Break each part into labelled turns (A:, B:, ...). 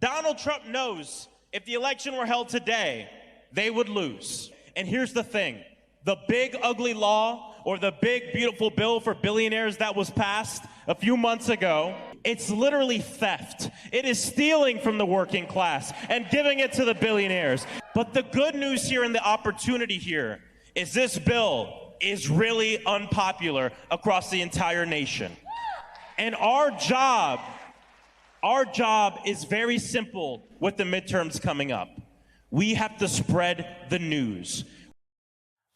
A: Donald Trump knows if the election were held today, they would lose. And here's the thing. The big ugly law or the big beautiful bill for billionaires that was passed a few months ago, it's literally theft. It is stealing from the working class and giving it to the billionaires. But the good news here and the opportunity here is this bill is really unpopular across the entire nation. And our job is very simple with the midterms coming up. We have to spread the news.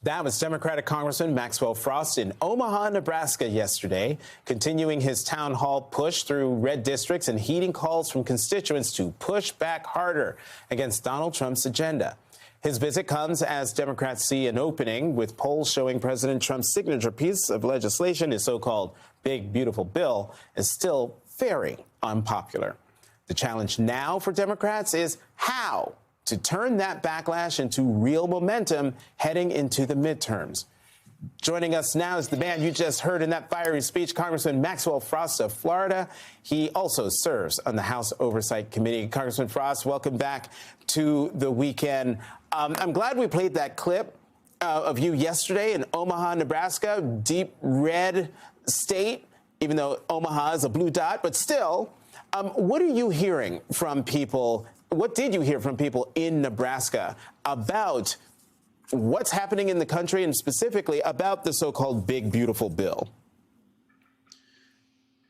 B: That was Democratic Congressman Maxwell Frost in Omaha, Nebraska yesterday, continuing his town hall push through red districts and heeding calls from constituents to push back harder against Donald Trump's agenda. His visit comes as Democrats see an opening, with polls showing President Trump's signature piece of legislation, his so-called Big Beautiful Bill, is still very unpopular. The challenge now for Democrats is how to turn that backlash into real momentum heading into the midterms. Joining us now is the man you just heard in that fiery speech, Congressman Maxwell Frost of Florida. He also serves on the House Oversight Committee. Congressman Frost, welcome back to the weekend. I'm glad we played that clip of you yesterday in Omaha, Nebraska, deep red state, even though Omaha is a blue dot, but still. What are you hearing from people? What did you hear from people in Nebraska about what's happening in the country and specifically about the so-called Big Beautiful Bill?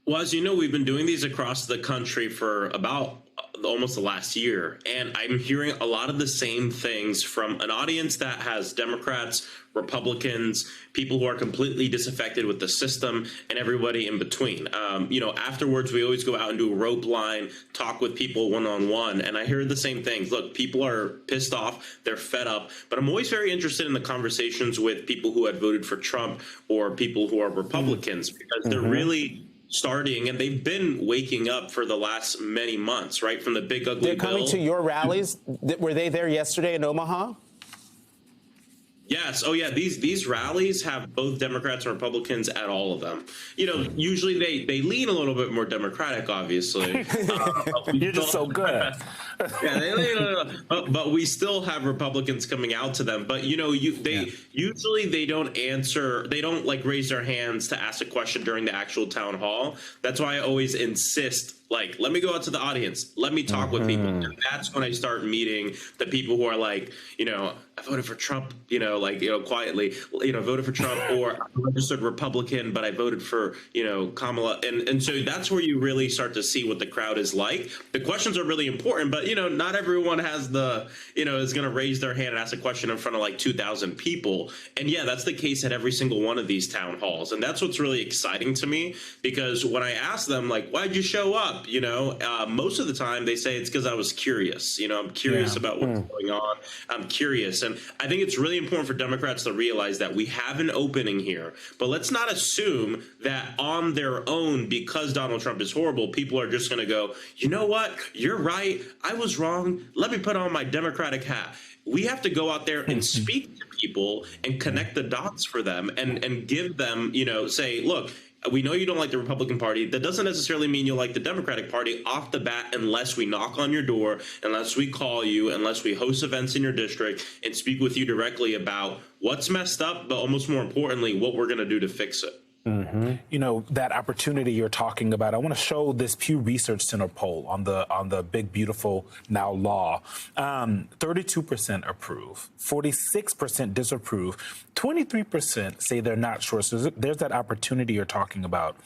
C: Well, as you know, we've been doing these across the country for about almost the last year, and I'm hearing a lot of the same things from an audience that has Democrats, Republicans, people who are completely disaffected with the system, and everybody in between. Afterwards, we always go out and do a rope line, talk with people one-on-one, and I hear the same things. Look, people are pissed off, they're fed up, but I'm always very interested in the conversations with people who had voted for Trump or people who are Republicans, because they're really starting, and they've been waking up for the last many months, right? From the big ugly bill.
B: They're coming to your rallies. Were they there yesterday in Omaha?
C: Yes. Oh, yeah. These rallies have both Democrats and Republicans at all of them. Usually they lean a little bit more Democratic, obviously.
B: You're just so good.
C: Yeah, they lean a little, but we still have Republicans coming out to them. But usually they don't answer. They don't raise their hands to ask a question during the actual town hall. That's why I always insist. Let me go out to the audience. Let me talk with people. And that's when I start meeting the people who are I voted for Trump, quietly, voted for Trump, or I'm a registered Republican, but I voted for, Kamala. And so that's where you really start to see what the crowd is like. The questions are really important, but, not everyone has is going to raise their hand and ask a question in front of 2,000 people. And yeah, that's the case at every single one of these town halls. And that's what's really exciting to me, because when I ask them, why'd you show up? Most of the time they say it's because I was curious. I'm curious about what's going on. I'm curious. And I think it's really important for Democrats to realize that we have an opening here, but let's not assume that on their own, because Donald Trump is horrible, people are just going to go, you know what? You're right. I was wrong. Let me put on my Democratic hat. We have to go out there and speak to people and connect the dots for them and give them, say, look, we know you don't like the Republican Party. That doesn't necessarily mean you'll like the Democratic Party off the bat, unless we knock on your door, unless we call you, unless we host events in your district and speak with you directly about what's messed up, but almost more importantly, what we're going to do to fix it.
D: That opportunity you're talking about, I want to show this Pew Research Center poll on the Big Beautiful Now law. 32% approve, 46% disapprove, 23% say they're not sure. So there's that opportunity you're talking about.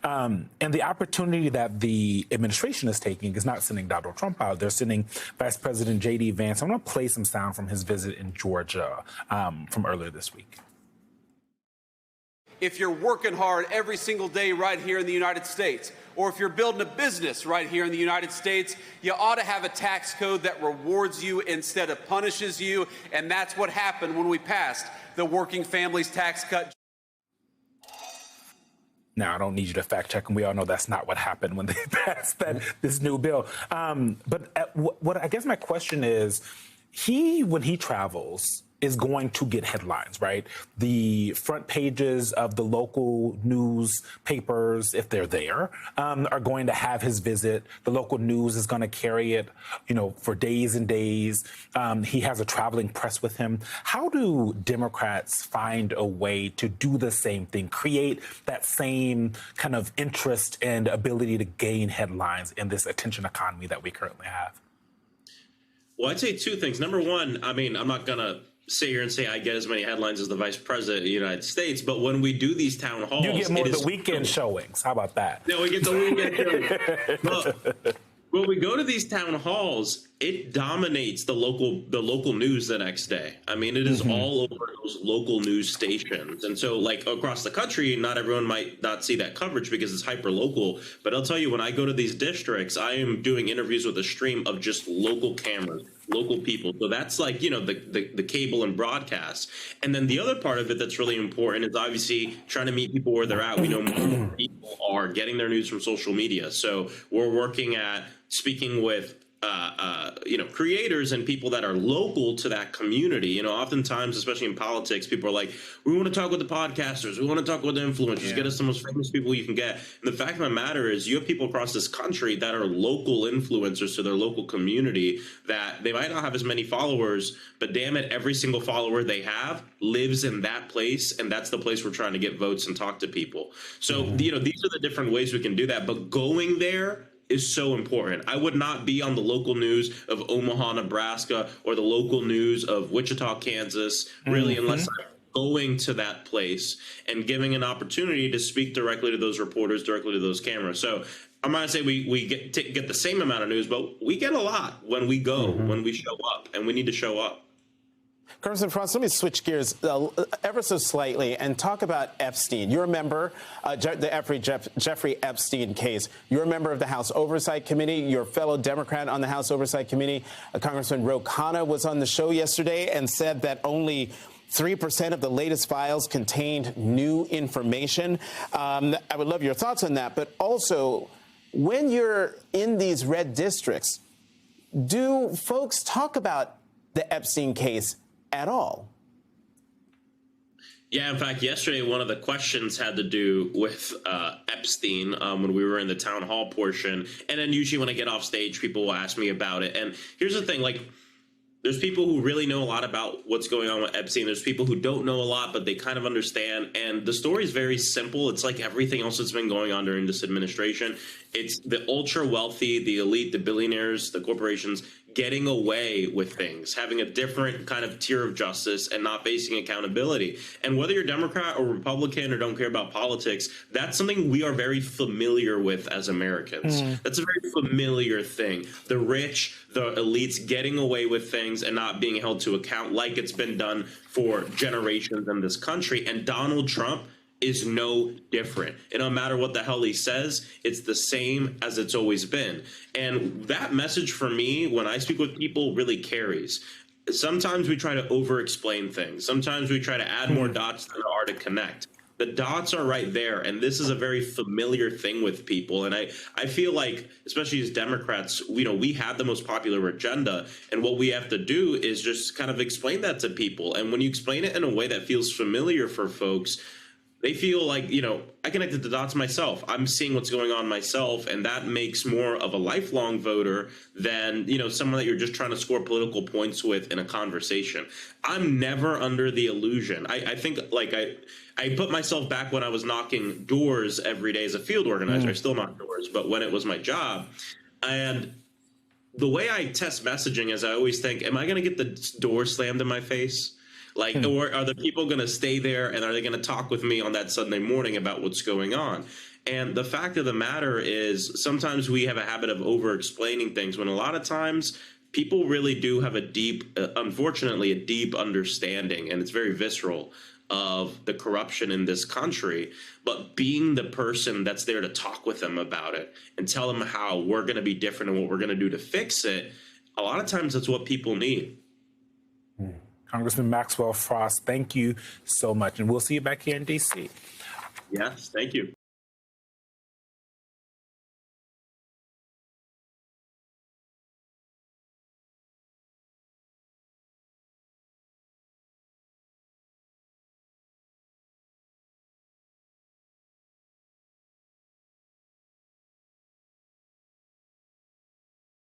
D: And the opportunity that the administration is taking is not sending Donald Trump out. They're sending Vice President J.D. Vance. I'm going to play some sound from his visit in Georgia from earlier this week.
E: If you're working hard every single day right here in the United States, or if you're building a business right here in the United States, you ought to have a tax code that rewards you instead of punishes you. And that's what happened when we passed the Working Families Tax Cut.
D: Now, I don't need you to fact check, and we all know that's not what happened when they passed this new bill. But what I guess my question is, when he travels, is going to get headlines, right? The front pages of the local newspapers, if they're there, are going to have his visit. The local news is going to carry it, for days and days. He has a traveling press with him. How do Democrats find a way to do the same thing, create that same kind of interest and ability to gain headlines in this attention economy that we currently have?
C: Well, I'd say two things. Number one, I mean, I'm not going to sit here and say I get as many headlines as the vice president of the United States, but when we do these town halls,
D: you get more of the weekend showings. How about that?
C: No, we get the weekend showings. But when we go to these town halls, it dominates the local news the next day. I mean, it is all over those local news stations. And so, like, across the country, not everyone might not see that coverage because it's hyper local. But I'll tell you, when I go to these districts, I am doing interviews with a stream of just local cameras, local people. So that's like, the cable and broadcast. And then the other part of it that's really important is obviously trying to meet people where they're at. We know more people are getting their news from social media. So we're working at speaking with creators and people that are local to that community. Oftentimes, especially in politics, people are like, we want to talk with the podcasters. We want to talk with the influencers. Get us the most famous people you can get. And the fact of the matter is you have people across this country that are local influencers to their local community that they might not have as many followers, but damn it, every single follower they have lives in that place. And that's the place we're trying to get votes and talk to people. So, these are the different ways we can do that. But going there is so important. I would not be on the local news of Omaha, Nebraska, or the local news of Wichita, Kansas, really, unless I'm going to that place and giving an opportunity to speak directly to those reporters, directly to those cameras. So I'm not going to say we get the same amount of news, but we get a lot when we go, when we show up, and we need to show up.
B: Congressman Frost, let me switch gears ever so slightly and talk about Epstein. You're a member, the Jeffrey Epstein case. You're a member of the House Oversight Committee. Your fellow Democrat on the House Oversight Committee, Congressman Ro Khanna, was on the show yesterday and said that only 3% of the latest files contained new information. I would love your thoughts on that. But also, when you're in these red districts, do folks talk about the Epstein case at all?
C: Yeah, in fact, yesterday, one of the questions had to do with Epstein when we were in the town hall portion. And then usually when I get off stage, people will ask me about it. And here's the thing, there's people who really know a lot about what's going on with Epstein. There's people who don't know a lot, but they kind of understand. And the story is very simple. It's like everything else that's been going on during this administration. It's the ultra wealthy, the elite, the billionaires, the corporations getting away with things, having a different kind of tier of justice and not facing accountability. And whether you're Democrat or Republican or don't care about politics, that's something we are very familiar with as Americans. That's a very familiar thing. The rich, the elites getting away with things and not being held to account like it's been done for generations in this country. And Donald Trump is no different. It don't matter what the hell he says, it's the same as it's always been. And that message for me, when I speak with people, really carries. Sometimes we try to over-explain things. Sometimes we try to add more dots than there are to connect. The dots are right there, and this is a very familiar thing with people. And I feel like, especially as Democrats, we have the most popular agenda, and what we have to do is just kind of explain that to people. And when you explain it in a way that feels familiar for folks, they feel like, I connected the dots myself. I'm seeing what's going on myself, and that makes more of a lifelong voter than, someone that you're just trying to score political points with in a conversation. I'm never under the illusion. I think, I put myself back when I was knocking doors every day as a field organizer. I still knock doors, but when it was my job. And the way I test messaging is I always think, am I going to get the door slammed in my face? Or are the people going to stay there and are they going to talk with me on that Sunday morning about what's going on? And the fact of the matter is sometimes we have a habit of over-explaining things when a lot of times people really do have a deep, unfortunately, a deep understanding, and it's very visceral, of the corruption in this country. But being the person that's there to talk with them about it and tell them how we're going to be different and what we're going to do to fix it, a lot of times that's what people need.
D: Congressman Maxwell Frost, thank you so much. And we'll see you back here in D.C.
C: Yes, thank you.